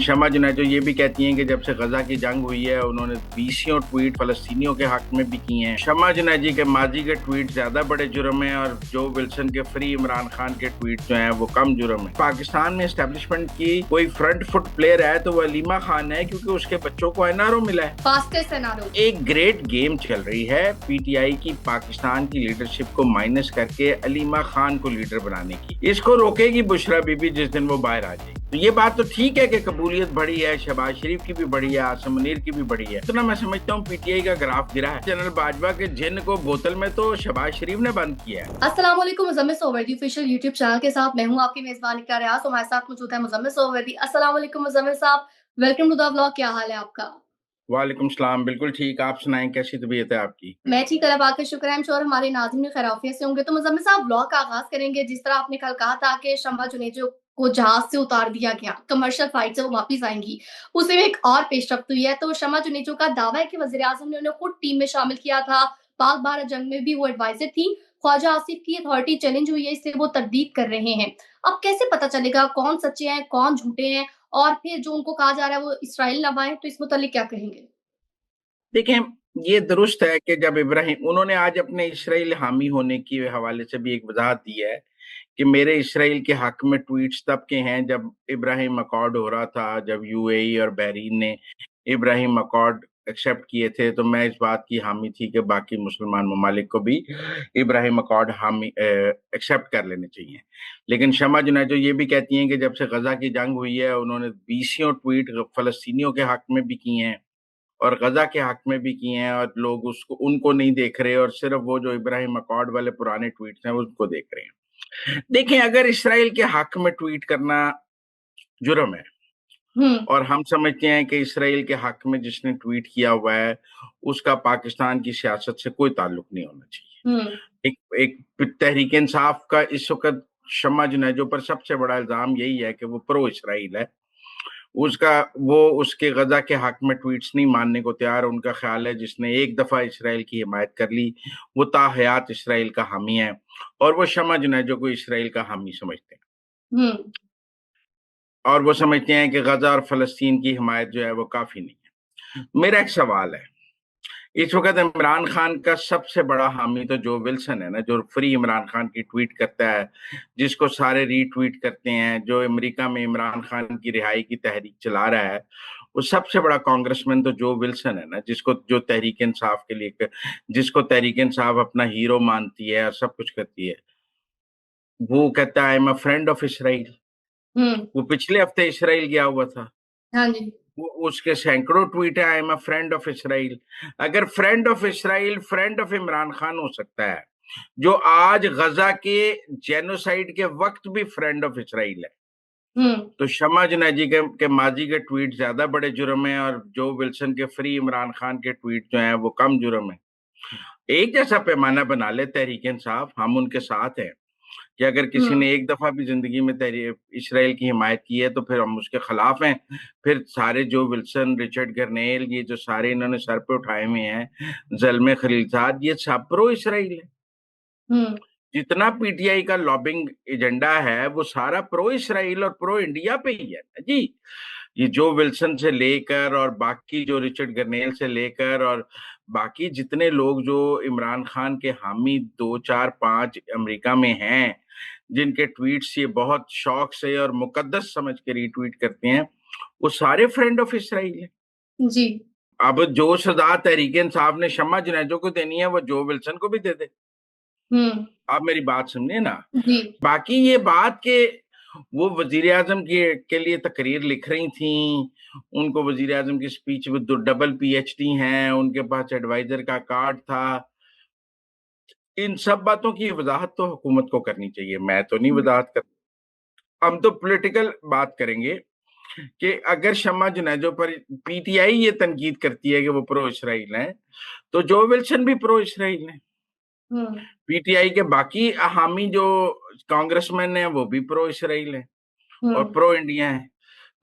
शमा जुनैजो ये भी कहती हैं कि जब से गजा की जंग हुई है उन्होंने 20 ट्वीट फलस्तीनियों के हक में भी किए हैं। शमा जुनैजी के माजी के ट्वीट ज्यादा बड़े जुर्म हैं और जो विल्सन के फ्री इमरान खान के ट्वीट जो हैं वो कम जुर्म है। पाकिस्तान में एस्टेब्लिशमेंट की कोई फ्रंट फुट प्लेयर है तो वो अलीमा खान है, क्योंकि उसके बच्चों को एनआरओ मिला है, फास्टेस्ट एनआरओ। एक ग्रेट गेम चल रही है पीटीआई की पाकिस्तान की लीडरशिप को माइनस करके अलीमा खान को लीडर बनाने की। इसको रोकेगी बुशरा बीबी जिस दिन वो बाहर आ जाएगी। तो ये बात तो ठीक है कि कबूलियत बढ़ी है, शहबाज शरीफ की भी बढ़ी है, आसिम मुनीर की भी बढ़ी है। तो ना मैं समझता हूँ पीटीआई का ग्राफ गिरा है। जनरल बाजवा के जिन को बोतल में तो शहबाज शरीफ ने बंद किया है। अस्सलाम वालेकुम, Muzammil Suhrawardi official YouTube channel के साथ मैं हूँ आपकी मेजबान इकरा रियाज। हमारे साथ मौजूद है मुज़म्मिल सोहरवर्दी। अस्सलाम वालेकुम मुज़म्मिल साहब, वेलकम टू द व्लॉग। क्या हाल है आपका? वालेकुम सलाम, बिल्कुल ठीक। आप सुनाएं, कैसी तबीयत है आपकी? मैं ठीक, अल्लाह पाक का शुक्र है। श्योर हमारे नाज़रीन भी खैरियत से होंगे। तो मुज़म्मिल साहब, व्लॉग का आगाज करेंगे। जिस तरह आपने कल कहा था कि शमा जुनैजो को जहाज से उतार दिया गया, कमर्शियल फ्लाइट से वो वापस आएंगी, उसी में एक और पेशरफ्त हुई है। तो शमा जुनैजो का दावा है कि वजीर आजम ने उन्हें खुद टीम में शामिल किया था। पाक भारत जंग में भी वो एडवाइजर थी। ख्वाजा आसिफ की अथॉरिटी चैलेंज हुई है, इससे वो तरदीद कर रहे हैं। अब कैसे पता चलेगा कौन सच्चे हैं कौन झूठे हैं? और फिर जो उनको कहा जा रहा है वो इसराइल नवाएं, तो इस मुतालिक क्या कहेंगे? देखें, ये दुरुस्त है कि जब इब्राहिम उन्होंने आज अपने इसराइल हामी होने के हवाले से भी एक वजाहत दी है कि मेरे इसराइल के हक में ट्वीट्स तब के हैं जब इब्राहिम अकॉर्ड हो रहा था, जब यूएई और बहरीन ने इब्राहिम अकॉर्ड एक्सेप्ट किए थे, तो मैं इस बात की हामी थी कि बाकी मुसलमान ममालिक को भी इब्राहिम अकॉर्ड हामी एक्सेप्ट कर लेने चाहिए। लेकिन शमा जुनैजो ये भी कहती हैं कि जब से गजा की जंग हुई है उन्होंने 20 ट्वीट फलस्तीनियों के हक में भी किए हैं और गजा के हक में भी किए हैं, और लोग उसको उनको नहीं देख रहे और सिर्फ वो जो इब्राहिम अकॉर्ड वाले पुराने ट्वीट्स हैं उसको देख रहे हैं। देखें, अगर इसराइल के हक में ट्वीट करना जुर्म है और हम समझते हैं कि इसराइल के हक में जिसने ट्वीट किया हुआ है उसका पाकिस्तान की सियासत से कोई ताल्लुक नहीं होना चाहिए। एक एक तहरीक इंसाफ का इस वक्त शमा जुनैजो पर सबसे बड़ा इल्जाम यही है कि वो प्रो इसराइल है। उसका वो उसके गजा के हक में ट्वीट्स नहीं मानने को तैयार। उनका ख्याल है जिसने एक दफा इसराइल की हिमायत कर ली वो ताहयात इसराइल का हामी है, और वो शमा जुनैजो को इसराइल का हामी समझते हैं और वो समझते हैं कि गजा और फलस्तीन की हिमायत जो है वो काफी नहीं है। मेरा एक सवाल है, इस वक्त इमरान खान का सबसे बड़ा हामी तो जो विल्सन है ना, जो फ्री इमरान खान की ट्वीट करता है, जिसको सारे रीट्वीट करते हैं, जो अमेरिका में इमरान खान की रिहाई की तहरीक चला रहा है, वो सबसे बड़ा कांग्रेसमैन तो जो विल्सन है ना, जिसको जो तहरीक इंसाफ के लिए, जिसको तहरीक इंसाफ अपना हीरो मानती है और सब कुछ करती है, वो कहता है I am a friend of Israel. वो पिछले हफ्ते इसराइल गया हुआ था। हाँ जी। वो उसके सैकड़ों ट्वीट है I am a friend of Israel. अगर friend of Israel friend of Imran Khan हो सकता है, जो आज गजा के जेनोसाइड के वक्त भी फ्रेंड ऑफ इसराइल है, तो शमा जुनैजी के माजी के ट्वीट ज्यादा बड़े जुर्म है और जो विल्सन के फ्री इमरान खान के ट्वीट जो हैं वो कम जुर्म है। एक जैसा पैमाना बना ले तहरीक इंसाफ, हम उनके साथ हैं कि अगर किसी ने एक दफा भी जिंदगी में इसराइल की हिमायत की है तो फिर हम उसके खिलाफ हैं। फिर सारे जो विल्सन, रिचर्ड गर्नेल, ये जो सारे इन्होंने सर पे उठाए हुए हैं, जलमे खलीलजाद, ये सब प्रो इसराइल है। जितना पीटीआई का लॉबिंग एजेंडा है वो सारा प्रो इसराइल और प्रो इंडिया पे ही है जी। ये जो विल्सन से लेकर और बाकी जो रिचर्ड गर्नेल से लेकर और बाकी जितने लोग जो इमरान खान के हामी 2 4 5 अमेरिका में हैं, जिनके ट्वीट्स ये बहुत शौक से और मुकद्दस समझ के रीट्वीट करते हैं, वो सारे फ्रेंड ऑफ इसराइल है जी। अब जो सजा तहरीक इंसाफ ने शमा जुनैजो को देनी है वो जो विल्सन को भी दे दे। आप मेरी बात समझे ना। जी। बाकी ये बात के वो वजीर आजम के लिए तकरीर लिख रही थी, उनको वजीर आजम की स्पीच में डबल पीएचडी हैं, उनके पास एडवाइजर का कार्ड था, इन सब बातों की वजाहत तो हुकूमत को करनी चाहिए, मैं तो नहीं वजाहत कर। हम तो पॉलिटिकल बात करेंगे कि अगर शमा जुनैजो पर पीटीआई ये तनकीद करती है कि वो प्रो इसराइल हैं, तो जो विल्सन भी प्रो इसराइल हैं। पीटीआई के बाकी हामी जो कांग्रेसमैन हैं वो भी प्रो इसराइल हैं और प्रो इंडिया हैं।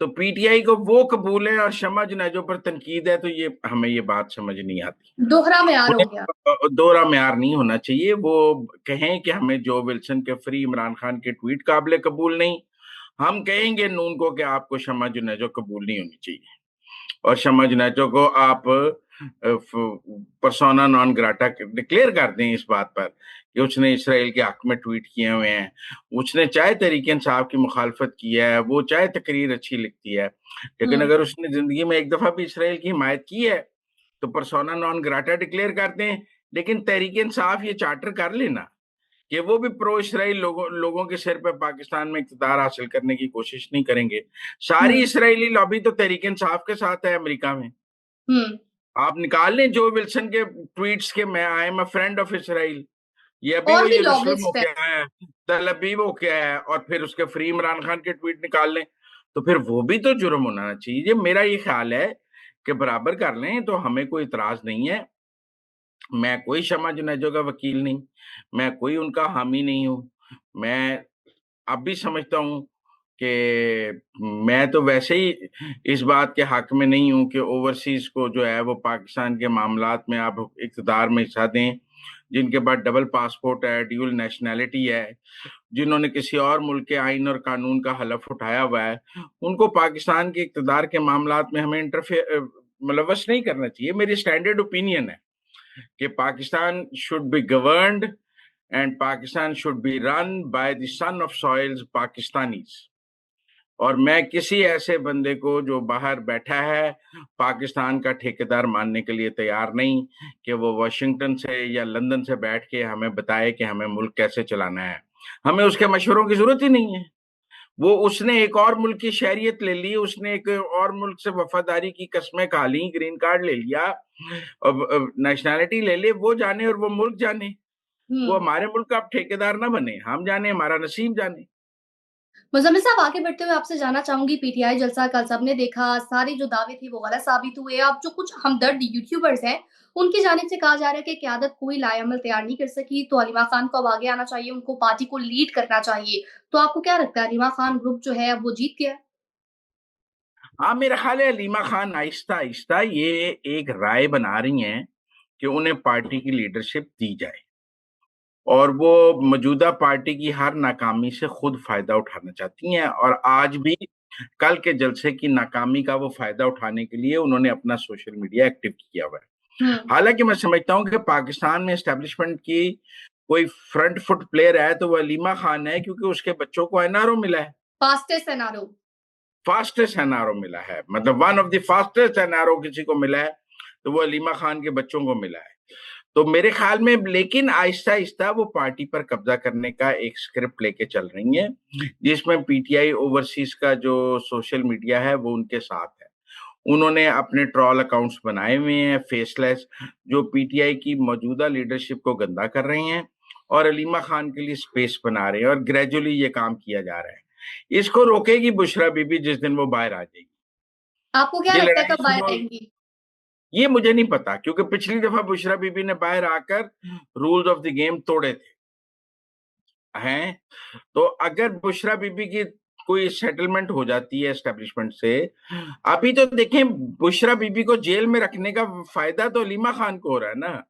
तो पीटीआई को वो कबूल है और शमा जुनैजो पर तनकीद है, तो ये हमें ये बात समझ नहीं आती। दोहरा म्यार हो गया। दोहरा म्यार नहीं होना चाहिए। वो कहें कि हमें जो विल्सन के फ्री इमरान खान के ट्वीट काबिल कबूल नहीं, हम कहेंगे नून को कि आपको शम्मा जुनेजो कबूल नहीं होनी चाहिए, और शम्मा जुनेजो को आप पर्सोना नॉन ग्राटा डिक्लेयर कर दें इस बात पर कि उसने इसराइल के हक में ट्वीट किए हुए हैं। उसने चाहे तहरीक इंसाफ की मुखालफत की है, वो चाहे तकरीर अच्छी लिखती है, लेकिन अगर उसने जिंदगी में एक दफा भी इसराइल की हिमायत की है तो पर्सोना नॉन ग्राटा डिक्लेयर कर दें। लेकिन तहरीक इंसाफ ये चार्टर कर लेना कि वो भी प्रो इसराइल लोगों के सिर पे पाकिस्तान में इक़्तिदार हासिल करने की कोशिश नहीं करेंगे। सारी इसराइली लॉबी तो तहरीक इंसाफ के साथ है अमेरिका में। आप निकाल लें जो विल्सन के ट्वीट्स के, मैं आई am a friend of Israel, ये अभी और वो भी यरूशलेम लॉबिस्ट है। होके आया है, तल अबीब होके आया है, और फिर उसके फ्री इमरान खान के ट्वीट निकाल लें तो फिर वो भी तो जुर्म होना चाहिए। ये मेरा ये ख्याल है कि बराबर कर लें तो हमें कोई इतराज नहीं है। मैं कोई शम्मा जुनेजो का वकील नहीं, मैं कोई उनका हामी नहीं हूं। मैं अब भी समझता हूं कि मैं तो वैसे ही इस बात के हक में नहीं हूं कि ओवरसीज को जो है वो पाकिस्तान के मामलात में आप इक़्तिदार में हिस्सा दें, जिनके पास डबल पासपोर्ट है, ड्यूल नेशनैलिटी है, जिन्होंने किसी और मुल्क के आइन और कानून का हलफ उठाया हुआ है, उनको पाकिस्तान के इक़्तिदार के मामलात में हमें इंटरफेयर मुलव्वस नहीं करना चाहिए। मेरी स्टैंडर्ड ओपिनियन है कि Pakistan should be governed and Pakistan should be run by the son of soils Pakistanis. और मैं किसी ऐसे बंदे को जो बाहर बैठा है पाकिस्तान का ठेकेदार मानने के लिए तैयार नहीं कि वो वाशिंगटन से या लंदन से बैठ के हमें बताए कि हमें मुल्क कैसे चलाना है। हमें उसके मशवरों की जरूरत ही नहीं है। वो उसने एक और मुल्क की शहरियत ले ली, उसने एक और मुल्क से वफादारी की कस्में खा ली, ग्रीन कार्ड ले लिया, अब नेशनैलिटी ले ले, वो जाने और वो मुल्क जाने। वो हमारे मुल्क का अब ठेकेदार ना बने, हम जाने, हमारा नसीब जाने। मुज़म्मिल साहब, आगे बढ़ते हुए आपसे जानना चाहूंगी, पीटीआई जलसा कल सबने देखा, सारे जो दावे थे वो गलत साबित हुए। अब जो कुछ हमदर्द यूट्यूबर्स हैं उनकी जानिब से कहा जा रहा है कि क़यादत कोई लाएअमल तैयार नहीं कर सकी, तो अलीमा खान को अब आगे आना चाहिए, उनको पार्टी को लीड करना चाहिए। तो आपको क्या लगता है, अलीमा खान ग्रुप जो है अब वो जीत गया है? हाँ, मेरा ख्याल है अलीमा खान आहिस्ता आहिस्ता ये एक राय बना रही हैं कि उन्हें पार्टी की लीडरशिप दी जाए, और वो मौजूदा पार्टी की हर नाकामी से खुद फायदा उठाना चाहती हैं। और आज भी कल के जलसे की नाकामी का वो फायदा उठाने के लिए उन्होंने अपना सोशल मीडिया एक्टिव किया हुआ है। हालांकि मैं समझता हूं कि पाकिस्तान में एस्टेब्लिशमेंट की कोई फ्रंट फुट प्लेयर है तो वो अलीमा खान है, क्योंकि उसके बच्चों को एनआरओ मिला है, फास्टेस्ट एनआरओ। फास्टेस्ट एनआरओ मिला है, मतलब one of the fastest NRO किसी को मिला है तो वो अलीमा खान के बच्चों को मिला है। तो मेरे ख्याल में लेकिन आहिस्ता आहिस्ता वो पार्टी पर कब्जा करने का एक स्क्रिप्ट लेके चल रही है, जिसमें पीटीआई ओवरसीज का जो सोशल मीडिया है वो उनके साथ है। उन्होंने अपने ट्रॉल अकाउंट्स बनाए हुए हैं फेसलेस, जो पीटीआई की मौजूदा लीडरशिप को गंदा कर रहे हैं और अलीमा खान के लिए स्पेस बना रहे हैं, और ग्रेजुअली ये काम किया जा रहा है। इसको रोकेगी बुशरा बीबी जिस दिन वो बाहर आ जाएगी। आपको क्या ये लगता है लड़ाई कब बाहर शुरू, आएंगी? ये मुझे नहीं पता, क्योंकि पिछली दफा बुशरा बीबी ने बाहर आकर रूल्स ऑफ द गेम तोड़े थे हैं। तो अगर बुशरा बीबी की कोई सेटलमेंट हो जाती है एस्टेब्लिशमेंट से, अभी तो देखें बुशरा बीबी को जेल में रखने का फायदा तो अलीमा खान को हो रहा है ना।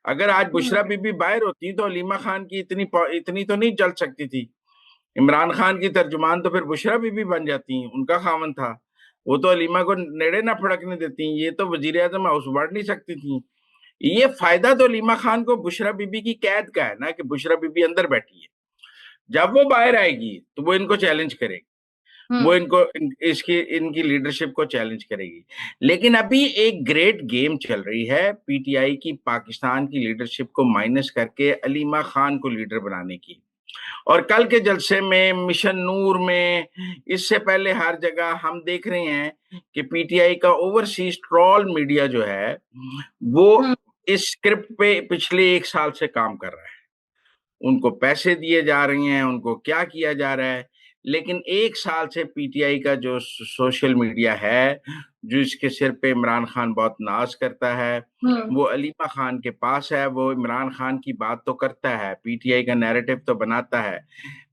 अगर आज बुशरा बीबी बाहर होती तो अलीमा खान की इतनी इतनी तो नहीं जल सकती थी। इमरान खान की तर्जुमान तो फिर बुशरा बीबी बन जाती, उनका खामन था, वो तो अलीमा को नेड़े ना फड़कने देती, ये तो वजीर आजम हाउस बांट नहीं सकती थी। ये फायदा तो अलीमा खान को बुशरा बीबी की कैद का है ना, कि बुशरा बीबी अंदर बैठी है, जब वो बाहर आएगी तो वो इनको चैलेंज करेगी, वो इनको इसकी इनकी लीडरशिप को चैलेंज करेगी। लेकिन अभी एक ग्रेट गेम चल रही है पीटीआई की, पाकिस्तान की लीडरशिप को माइनस करके अलीमा खान को लीडर बनाने की। और कल के जलसे में, मिशन नूर में, इससे पहले हर जगह हम देख रहे हैं कि पीटीआई का ओवरसीज ट्रॉल मीडिया जो है वो इस स्क्रिप्ट पे पिछले एक साल से काम कर रहा है। उनको पैसे दिए जा रहे हैं, उनको क्या किया जा रहा है, लेकिन एक साल से पीटीआई का जो सोशल मीडिया है, जो इसके सिर पे इमरान खान बहुत नाज करता है, वो अलीमा खान के पास है। वो इमरान खान की बात तो करता है, पीटीआई का नैरेटिव तो बनाता है,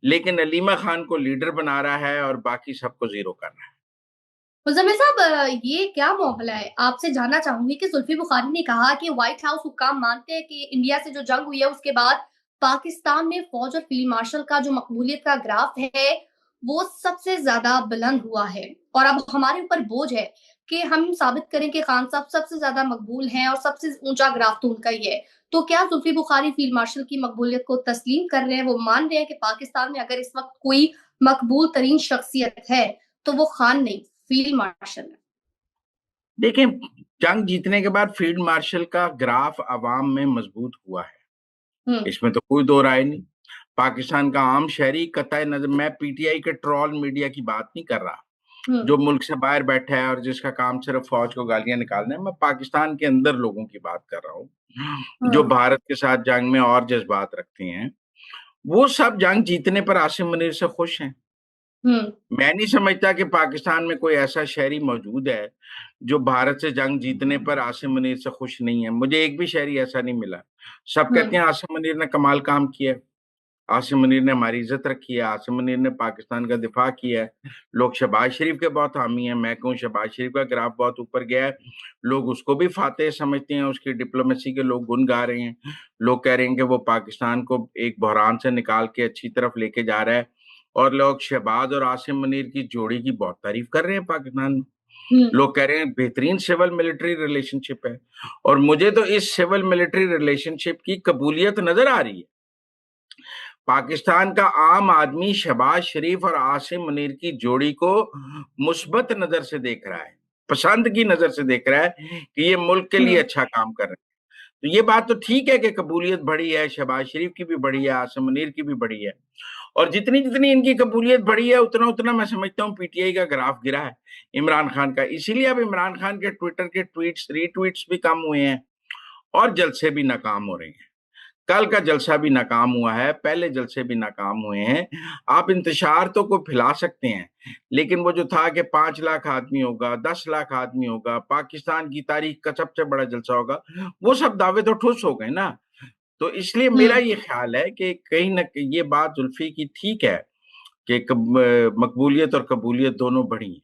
लेकिन अलीमा खान को लीडर बना रहा है और बाकी सबको जीरो कर रहा है। मुज़म्मिल साहब, ये क्या मामला है? आपसे जानना चाहूंगी कि जुल्फी बुखारी ने कहा कि व्हाइट हाउस हुक्काम मानते हैं कि इंडिया से जो जंग हुई है उसके बाद पाकिस्तान ने फौज और फील्ड मार्शल का जो मकबूलियत का ग्राफ है वो सबसे ज़्यादा बुलंद हुआ है और अब हमारे ऊपर बोझ है कि हम साबित करें कि खान साहब सबसे ज़्यादा मकबूल हैं और सबसे ऊँचा ग्राफ तो उनका ही है। तो क्या जुल्फ़ी बुखारी फ़ील्ड मार्शल की मकबूलियत को तस्लीम कर रहे हैं? वो मान रहे हैं कि पाकिस्तान में अगर इस वक़्त कोई मकबूल तरीन शख्सियत है, तो वो खान नहीं, फ़ील्ड मार्शल है। देखिए, जंग जीतने के बाद फील्ड मार्शल का ग्राफ अवाम में मजबूत हुआ है, हुँ, इसमें तो कोई दो राय नहीं। पाकिस्तान का आम शहरी कतई नजर, मैं पीटीआई के ट्रोल मीडिया की बात नहीं कर रहा हुँ, जो मुल्क से बाहर बैठा है और जिसका काम सिर्फ फौज को गालियां निकालना है। मैं पाकिस्तान के अंदर लोगों की बात कर रहा हूँ हुँ, जो भारत के साथ जंग में और जज्बात रखते हैं। वो सब जंग जीतने पर आसिम मुनीर से खुश हैं। हुँ, मैं नहीं समझता कि पाकिस्तान में कोई ऐसा शहरी मौजूद है जो भारत से जंग जीतने पर आसिम मुनीर से खुश नहीं है। मुझे एक भी शहरी ऐसा नहीं मिला। सब हुँ, कहते हैं आसिम मुनीर ने कमाल काम किया है, आसिम मुनीर ने हमारी इज्जत रखी है, आसिम मुनीर ने पाकिस्तान का दिफा किया है। लोग शहबाज शरीफ के बहुत हामी हैं। मैं कहूँ शहबाज शरीफ का ग्राफ बहुत ऊपर गया है। लोग उसको भी फातेह समझते हैं, उसकी डिप्लोमेसी के लोग गुन गा रहे हैं। लोग कह रहे हैं कि वो पाकिस्तान को एक बहरान से निकाल के अच्छी तरफ लेके जा रहा है। और लोग शहबाज और आसिम मुनीर की जोड़ी की बहुत तारीफ कर रहे हैं पाकिस्तान में। हुँ, लोग कह रहे हैं बेहतरीन सिविल मिलिट्री रिलेशनशिप है। और मुझे तो इस सिविल मिलिट्री रिलेशनशिप की कबूलियत नजर आ रही है। पाकिस्तान का आम आदमी शहबाज शरीफ और आसिम मुनीर की जोड़ी को मुस्बत नजर से देख रहा है, पसंद की नजर से देख रहा है कि ये मुल्क के लिए हुँ, अच्छा काम कर रहे हैं। तो ये बात तो ठीक है कि कबूलियत बढ़ी है, शहबाज शरीफ की भी बढ़ी है, आसिम मुनीर की भी बढ़ी है। और जितनी जितनी इनकी कबूलियत बढ़ी है उतना उतना मैं समझता हूँ पीटीआई का ग्राफ गिरा है इमरान खान का। इसीलिए अब इमरान खान के ट्विटर के ट्वीट्स रीट्वीट्स भी कम हुए हैं और जलसे भी नाकाम हो रहे हैं। कल का जलसा भी नाकाम हुआ है, पहले जलसे भी नाकाम हुए हैं। आप इंतशार तो को फैला सकते हैं, लेकिन वो जो था कि 5 लाख आदमी होगा, 10 लाख आदमी होगा, पाकिस्तान की तारीख का सबसे बड़ा जलसा होगा, वो सब दावे तो ठुस हो गए ना। तो इसलिए हुँ। मेरा ये ख्याल है कि कहीं ना ये बात जुल्फी की ठीक है कि मकबूलियत और कबूलियत दोनों बढ़ी हैं।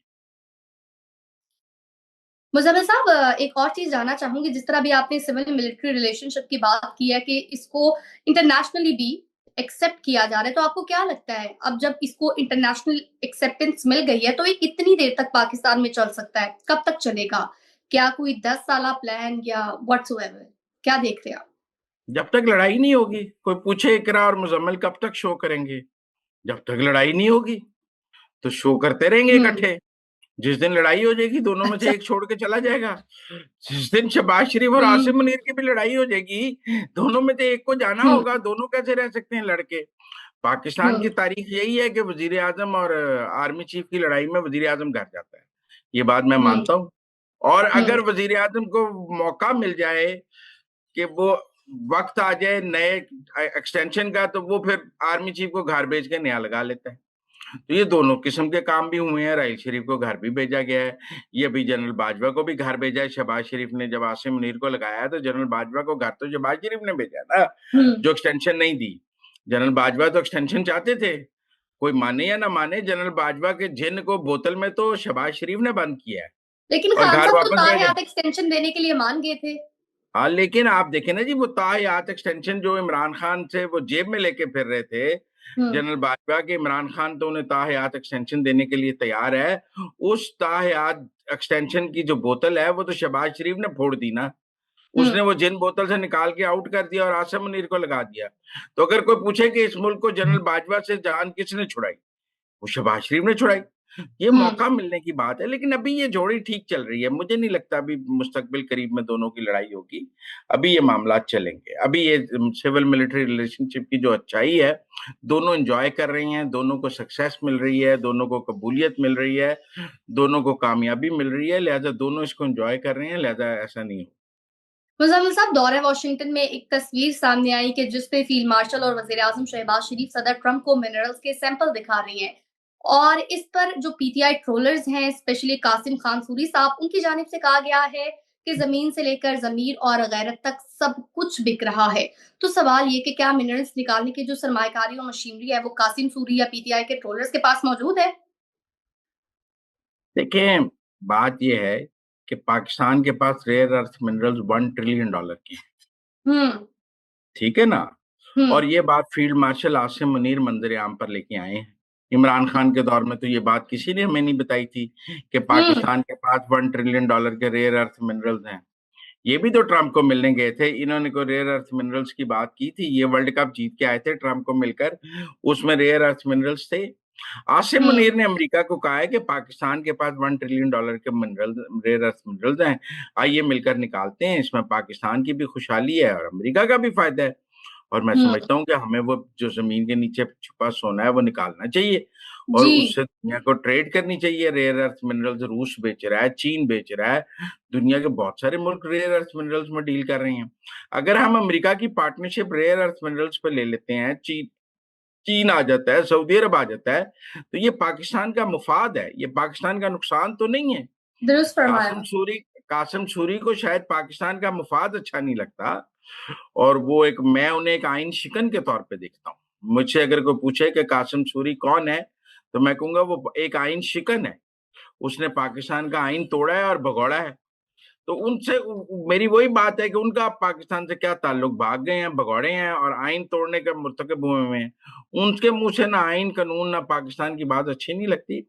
मुज़म्मिल साहब एक और चीज़ जानना चाहूँगी जिस तरह अभी आपने सिविल मिलिट्री रिलेशनशिप की बात की है कि इसको इंटरनेशनली भी एक्सेप्ट किया जा रहा है, तो आपको क्या लगता है अब जब इसको इंटरनेशनल एक्सेप्टेंस मिल गई है तो ये कितनी देर तक पाकिस्तान में चल सकता है? कब तक चलेगा? क्या कोई 10 साला प्लान या व्हाट्सोएवर? क्या देख रहे हैं आप? जब तक लड़ाई नहीं होगी, कोई पूछे इकरा और मुजम्मिल कब तक शो करेंगे? जब तक लड़ाई नहीं होगी तो शो करते रहेंगे हुँ, इकट्ठे। जिस दिन लड़ाई हो जाएगी दोनों में से अच्छा। एक छोड़ के चला जाएगा। जिस दिन शहबाज शरीफ और हुँ, आसिम मुनीर की भी लड़ाई हो जाएगी, दोनों में से एक को जाना हुँ, होगा। दोनों कैसे रह सकते हैं लड़के? हुँ, पाकिस्तान की तारीख यही है कि वजीर आजम और आर्मी चीफ की लड़ाई में वजीर आजम घर जाता है। ये बात मैं हुँ, मानता हूँ। और हुँ, अगर वजीर आजम को मौका मिल जाए कि वो वक्त आ जाए नए एक्सटेंशन का, तो वो फिर आर्मी चीफ को घर भेज के नया लगा लेता है। तो ये दोनों किस्म के काम भी हुए हैं। राहील शरीफ को घर भी भेजा गया है। ये अभी जनरल बाजवा को भी घर भेजा है। शहबाज शरीफ ने जब आसिम मुनीर को लगाया तो जनरल बाजवा को घर तो शहबाज शरीफ ने भेजा ना, हुँ। जो एक्सटेंशन नहीं दी। जनरल बाजवा तो एक्सटेंशन चाहते थे, कोई माने या ना माने। जनरल बाजवा के जिन को बोतल में तो शहबाज शरीफ ने बंद किया है लेकिन और खान घर साहब तो वापस भेजा। ताहयात एक्सटेंशन देने के लिए मान गए थे। हाँ, लेकिन आप देखें ना जी, वो ताहयात एक्सटेंशन जो इमरान खान से वो जेब में लेके फिर रहे थे हुँ, जनरल बाजवा के, इमरान खान तो उन्हें ताहयात एक्सटेंशन देने के लिए तैयार है। उस ताहयात एक्सटेंशन की जो बोतल है वो तो शहबाज शरीफ ने फोड़ दी ना। हुँ, उसने वो जिन बोतल से निकाल के आउट कर दिया और आसिम मुनीर को लगा दिया। तो अगर कोई पूछे कि इस मुल्क को जनरल बाजवा से जान किसने छुड़ाई, वो शहबाज शरीफ ने छुड़ाई। ये हुँ। मौका मिलने की बात है, लेकिन अभी ये जोड़ी ठीक चल रही है। मुझे नहीं लगता अभी मुस्तकबिल करीब में दोनों की लड़ाई होगी। अभी ये मामला चलेंगे। अभी ये सिविल मिलिट्री रिलेशनशिप की जो अच्छाई है, दोनों एंजॉय कर रही हैं, दोनों को सक्सेस मिल रही है, दोनों को कबूलियत मिल रही है, दोनों को कामयाबी मिल रही है, लिहाजा दोनों इसको एंजॉय कर रहे हैं। लिहाजा ऐसा नहीं हो। मुज़म्मिल साहब दौरे वॉशिंगटन में एक तस्वीर सामने आई कि जिसपे फील्ड मार्शल और वज़ीर आज़म शहबाज शरीफ सदर ट्रंप को मिनरल्स के सैंपल दिखा रही हैं और इस पर जो पीटीआई ट्रोलर्स हैं स्पेशली कासिम खान सूरी साहब उनकी जानिब से कहा गया है कि जमीन से लेकर जमीर और गैरत तक सब कुछ बिक रहा है। तो सवाल ये कि क्या मिनरल्स निकालने की जो सरमायाकारी और मशीनरी है वो कासिम सूरी या पीटीआई के ट्रोलर्स के पास मौजूद है? देखें, बात यह है कि पाकिस्तान के पास रेयर अर्थ मिनरल्स $1 ट्रिलियन की हैं। हुँ, ठीक है ना? हुँ, और ये बात फील्ड मार्शल आसिम मुनीर मंजर आम पर लेके आए हैं। इमरान खान के दौर में तो ये बात किसी ने हमें नहीं बताई थी कि हुँ, पाकिस्तान के पास $1 ट्रिलियन के रेयर अर्थ मिनरल्स हैं। ये भी तो ट्रंप को मिलने गए थे, इन्होंने को रेयर अर्थ मिनरल्स की बात की थी, ये वर्ल्ड कप जीत के आए थे ट्रंप को मिलकर, उसमें रेयर अर्थ मिनरल्स थे। आसिम हुँ, मुनीर ने अमेरिका को कहा है कि पाकिस्तान के पास $1 ट्रिलियन के मिनरल, रेयर अर्थ मिनरल्स हैं, आइए मिलकर निकालते हैं, इसमें पाकिस्तान की भी खुशहाली है और अमेरिका का भी फायदा है। और मैं हुँ। समझता हूँ कि हमें वो जो जमीन के नीचे छुपा सोना है वो निकालना चाहिए और जी, उससे दुनिया को ट्रेड करनी चाहिए। रेयर अर्थ मिनरल्स रूस बेच रहा है, चीन बेच रहा है, दुनिया के बहुत सारे मुल्क रेयर अर्थ मिनरल्स में डील कर रहे हैं। अगर हम अमेरिका की पार्टनरशिप रेयर अर्थ मिनरल्स पे ले लेते हैं, चीन चीन आ जाता है, सऊदी अरब आ जाता है, तो ये पाकिस्तान का मुफाद है, ये पाकिस्तान का नुकसान तो नहीं है। दुरुस्त कासिम फरमाया। सूरी कासिम सूरी को शायद पाकिस्तान का मुफाद अच्छा नहीं लगता और वो एक, मैं उन्हें एक आइन शिकन के तौर पे देखता हूँ। मुझसे अगर कोई पूछे कि कासिम सूरी कौन है, तो मैं कहूंगा वो एक आइन शिकन है, उसने पाकिस्तान का आइन तोड़ा है और भगोड़ा है। तो उनसे मेरी वही बात है कि उनका पाकिस्तान से क्या ताल्लुक, भाग गए हैं, भगौड़े हैं और आइन तोड़ने का मुर्तकब हुए हैं। उनके मुंह से ना आइन कानून ना पाकिस्तान की बात अच्छी नहीं लगती।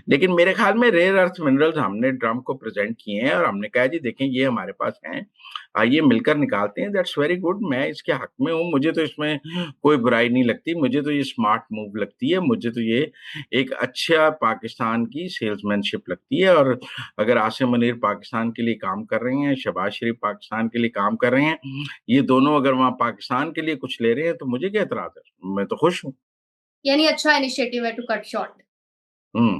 लेकिन मेरे ख्याल में रेयर अर्थ मिनरल्स हमने ट्रम्प को प्रेजेंट किए हैं और हमने कहा जी देखें ये हमारे पास हैं, आइए मिलकर निकालते हैं, दैट्स वेरी गुड, मैं इसके हक में हूँ, मुझे तो इसमें कोई बुराई नहीं लगती, मुझे तो ये स्मार्ट मूव लगती है, मुझे तो ये एक अच्छा पाकिस्तान की सेल्समैनशिप लगती है। और अगर आसिम मुनीर पाकिस्तान के लिए काम कर रहे हैं, शहबाज शरीफ पाकिस्तान के लिए काम कर रहे हैं, ये दोनों अगर वहां पाकिस्तान के लिए कुछ ले रहे हैं तो मुझे क्या एतराज है, मैं तो खुश हूँ। यानी अच्छा इनिशिएटिव है टू कट शॉर्ट। हम्म।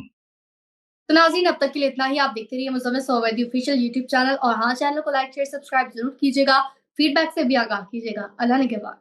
तो नाज़रीन अब तक के लिए इतना ही। आप देखते रहिए मुज़म्मिल सोवैदी ऑफिशियल यूट्यूब चैनल और हाँ, चैनल को लाइक, शेयर, सब्सक्राइब ज़रूर कीजिएगा। फीडबैक से भी आगाह कीजिएगा। अल्लाह निगहबान।